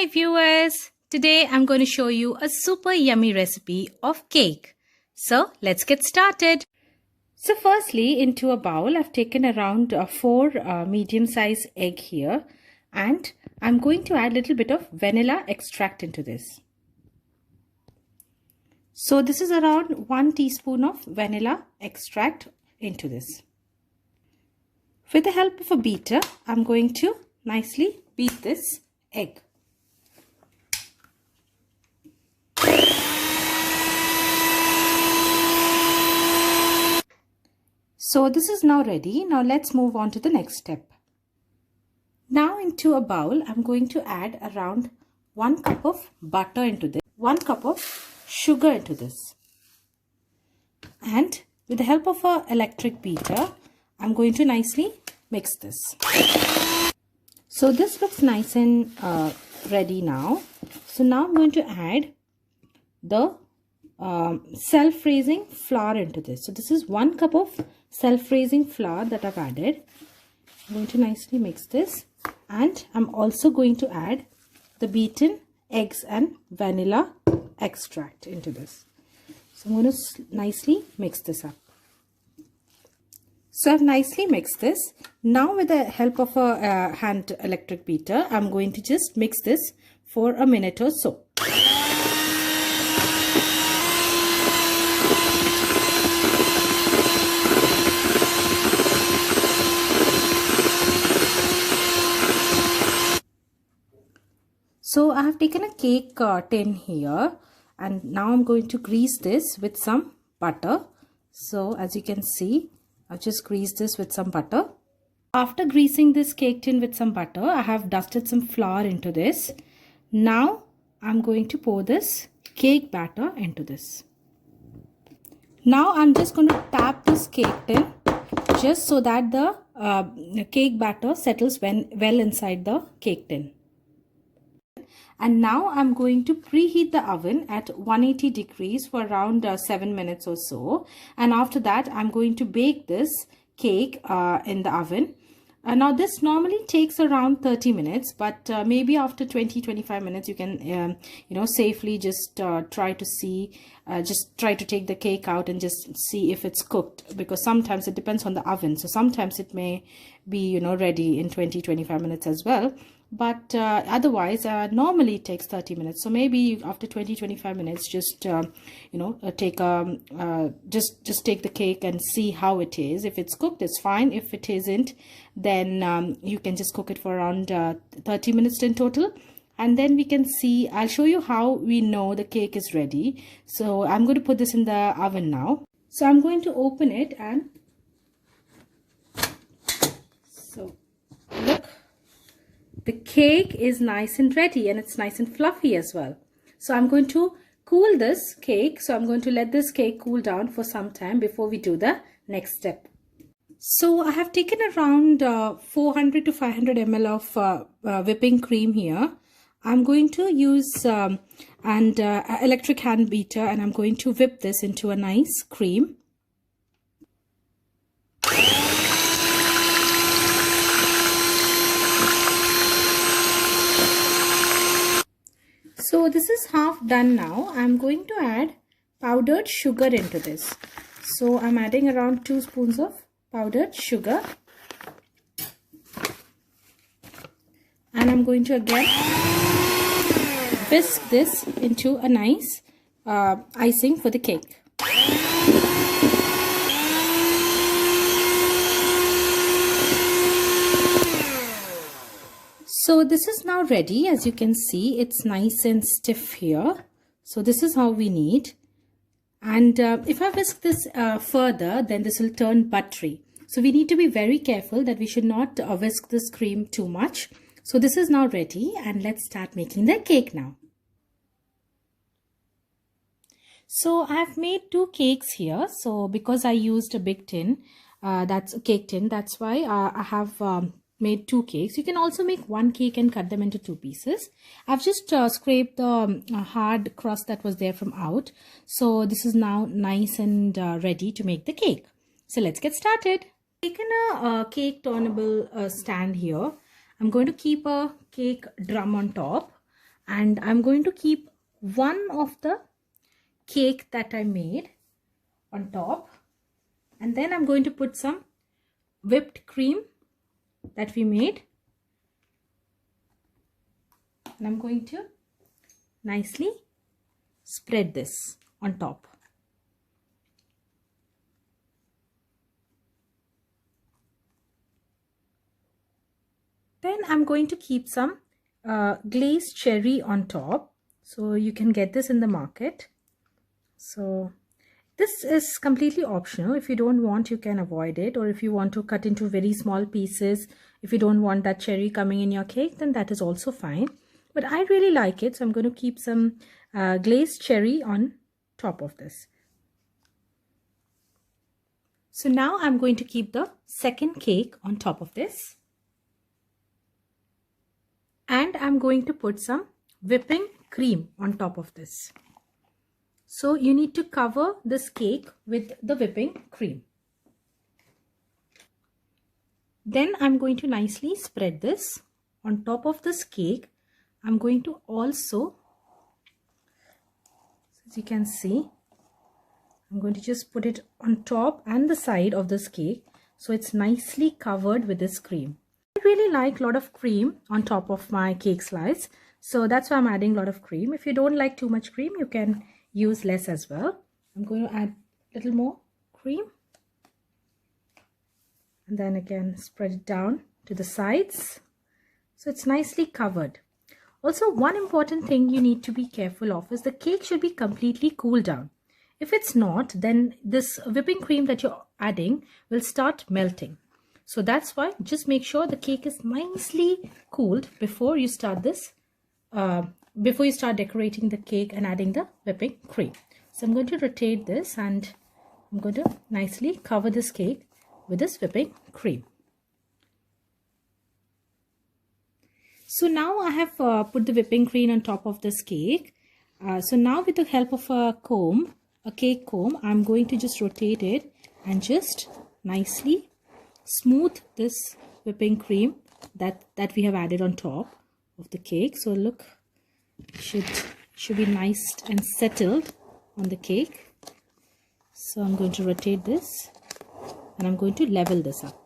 Hi viewers, today I'm going to show you a super yummy recipe of cake. So let's get started. So firstly, into a bowl I've taken around 4 medium-sized egg here, and I'm going to add a little bit of vanilla extract into this. So this is around 1 teaspoon of vanilla extract into this. With the help of a beater, I'm going to nicely beat this egg. So this is now ready. Now let's move on to the next step. Now into a bowl, I'm going to add around 1 cup of butter into this, 1 cup of sugar into this. And with the help of an electric beater, I'm going to nicely mix this. So this looks nice and ready now. So now I'm going to add the self-raising flour into this. So this is 1 cup of self-raising flour that I've added. I'm going to nicely mix this, and I'm also going to add the beaten eggs and vanilla extract into this. So I'm going to nicely mix this up. So I've nicely mixed this. Now with the help of a hand electric beater, I'm going to just mix this for a minute or so. So I have taken a cake tin here, and now I'm going to grease this with some butter. So as you can see, I've just greased this with some butter. After greasing this cake tin with some butter, I have dusted some flour into this. Now I'm going to pour this cake batter into this. Now I'm just going to tap this cake tin just so that the cake batter settles well inside the cake tin. And now I'm going to preheat the oven at 180 degrees for around 7 minutes or so. And after that, I'm going to bake this cake in the oven. Now this normally takes around 30 minutes, but maybe after 20-25 minutes you can safely just try to take the cake out and just see if it's cooked, because sometimes it depends on the oven. So sometimes it may be ready in 20-25 minutes as well, but otherwise normally it takes 30 minutes. So maybe after 20-25 minutes just take the cake and see how it is. If it's cooked, it's fine. If it isn't, then you can just cook it for around 30 minutes in total, and then we can see. I'll show you how we know the cake is ready. So I'm going to put this in the oven now. So I'm going to open it, and so look, the cake is nice and ready, and it's nice and fluffy as well. So I'm going to cool this cake. So I'm going to let this cake cool down for some time before we do the next step. So I have taken around 400 to 500 ml of whipping cream here. I'm going to use an electric hand beater, and I'm going to whip this into a nice cream. So this is half done now. I'm going to add powdered sugar into this. So I'm adding around 2 spoons of powdered sugar, and I'm going to again whisk this into a nice icing for the cake. So this is now ready. As you can see, it's nice and stiff here. So this is how we need. And if I whisk this further, then this will turn buttery. So we need to be very careful that we should not whisk this cream too much. So this is now ready, and let's start making the cake now. So I've made 2 cakes here. So because I used a big tin, that's a cake tin, that's why I have made 2 cakes. You can also make 1 cake and cut them into 2 pieces. I've just scraped the hard crust that was there from out. So this is now nice and ready to make the cake. So let's get started. I've taken a cake turnable stand here. I'm going to keep a cake drum on top, And I'm going to keep one of the cake that I made on top, and then I'm going to put some whipped cream that we made, and I'm going to nicely spread this on top. Then I'm going to keep some glazed cherry on top. So you can get this in the market. So this is completely optional. If you don't want, you can avoid it, or if you want to cut into very small pieces, if you don't want that cherry coming in your cake, then that is also fine. But I really like it, so I'm going to keep some glazed cherry on top of this. So now I'm going to keep the second cake on top of this. And I'm going to put some whipping cream on top of this. So you need to cover this cake with the whipping cream. Then I'm going to nicely spread this on top of this cake. I'm going to also, as you can see, I'm going to just put it on top and the side of this cake, so it's nicely covered with this cream. I really like a lot of cream on top of my cake slice, so that's why I'm adding a lot of cream. If you don't like too much cream, you can use less as well. I'm going to add a little more cream, and then again spread it down to the sides, so it's nicely covered. Also, one important thing you need to be careful of is the cake should be completely cooled down. If it's not, then this whipping cream that you're adding will start melting. So that's why just make sure the cake is nicely cooled before you start this, before you start decorating the cake and adding the whipping cream. So I'm going to rotate this and I'm going to nicely cover this cake with this whipping cream. So now I have put the whipping cream on top of this cake. So now with the help of a comb, a cake comb, I'm going to just rotate it and just nicely smooth this whipping cream that we have added on top of the cake. So look, should be nice and settled on the cake. So I'm going to rotate this and I'm going to level this up.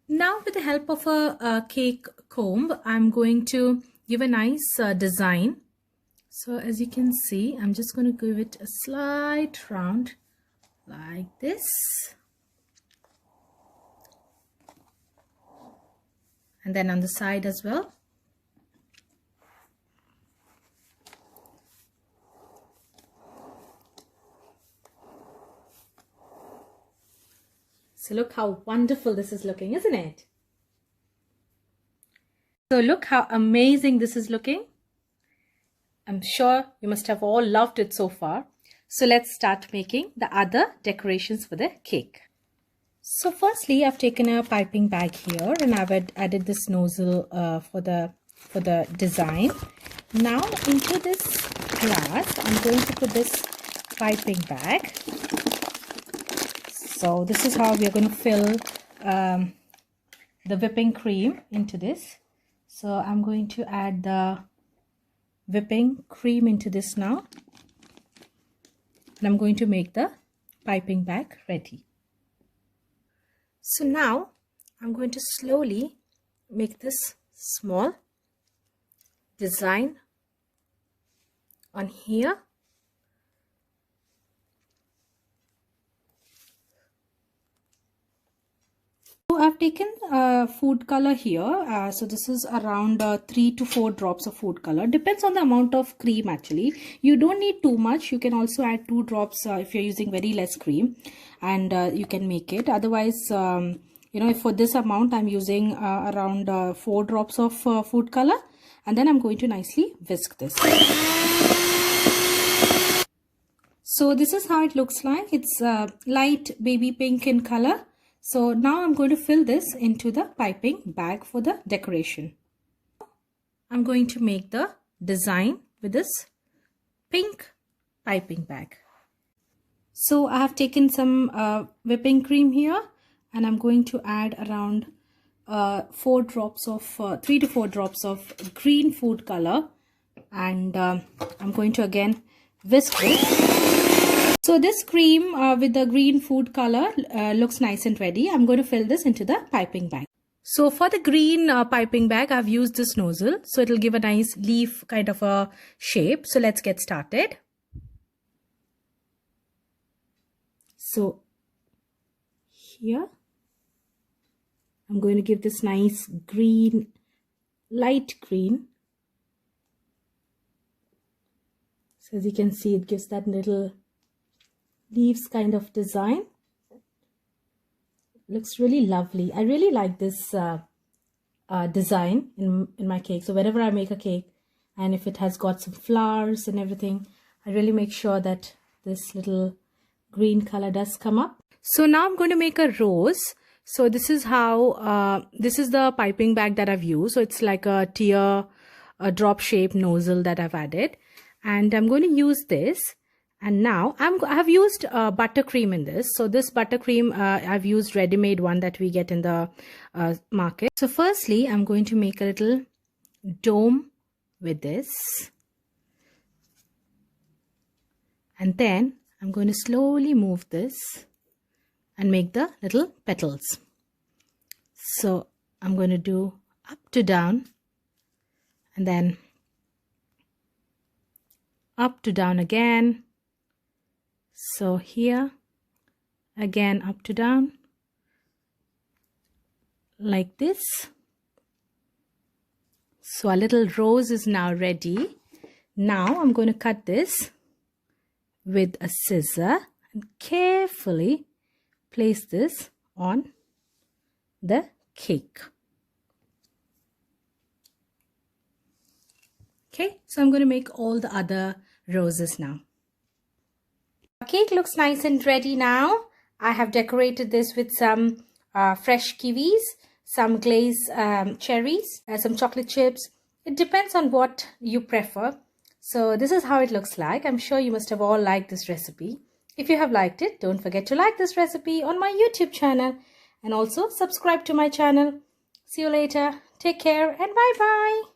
Now with the help of a cake comb, I'm going to give a nice design. So as you can see, I'm just going to give it a slight round like this. And then on the side as well. So look how wonderful this is looking, isn't it? So look how amazing this is looking. I'm sure you must have all loved it so far. So let's start making the other decorations for the cake. So firstly, I've taken a piping bag here and I've added this nozzle for the design. Now into this glass, I'm going to put this piping bag. So this is how we are going to fill the whipping cream into this. So I'm going to add the whipping cream into this now. And I'm going to make the piping bag ready. So now I'm going to slowly make this small design on here. So I've taken food color here. So this is around 3 to 4 drops of food color. Depends on the amount of cream actually. You don't need too much. You can also add 2 drops if you're using very less cream, and you can make it. Otherwise, you know, if for this amount I'm using around 4 drops of food color, and then I'm going to nicely whisk this. So this is how it looks like. It's light baby pink in color. So now I'm going to fill this into the piping bag for the decoration. I'm going to make the design with this pink piping bag. So I have taken some whipping cream here and I'm going to add around 3 to 4 drops of green food color, and I'm going to again whisk this. So this cream with the green food color looks nice and ready. I'm going to fill this into the piping bag. So for the green piping bag, I've used this nozzle, so it'll give a nice leaf kind of a shape. So let's get started. So here I'm going to give this nice green, light green. So as you can see, it gives that little leaves kind of design. Looks really lovely. I really like this design in my cake. So whenever I make a cake, and if it has got some flowers and everything, I really make sure that this little green color does come up. So now I'm going to make a rose. So this is how, this is the piping bag that I've used. So it's like a drop shape nozzle that I've added. And I'm going to use this. And now I've used buttercream in this. So this buttercream, I've used ready-made one that we get in the market. So firstly, I'm going to make a little dome with this. And then I'm going to slowly move this and make the little petals. So I'm going to do up to down, and then up to down again. So here again, up to down like this. So our little rose is now ready. Now I'm going to cut this with a scissor and carefully place this on the cake. Okay, so I'm going to make all the other roses now. Our cake looks nice and ready now. I have decorated this with some fresh kiwis, some glazed cherries, some chocolate chips. It depends on what you prefer. So this is how it looks like. I'm sure you must have all liked this recipe. If you have liked it, don't forget to like this recipe on my YouTube channel and also subscribe to my channel. See you later. Take care and bye-bye.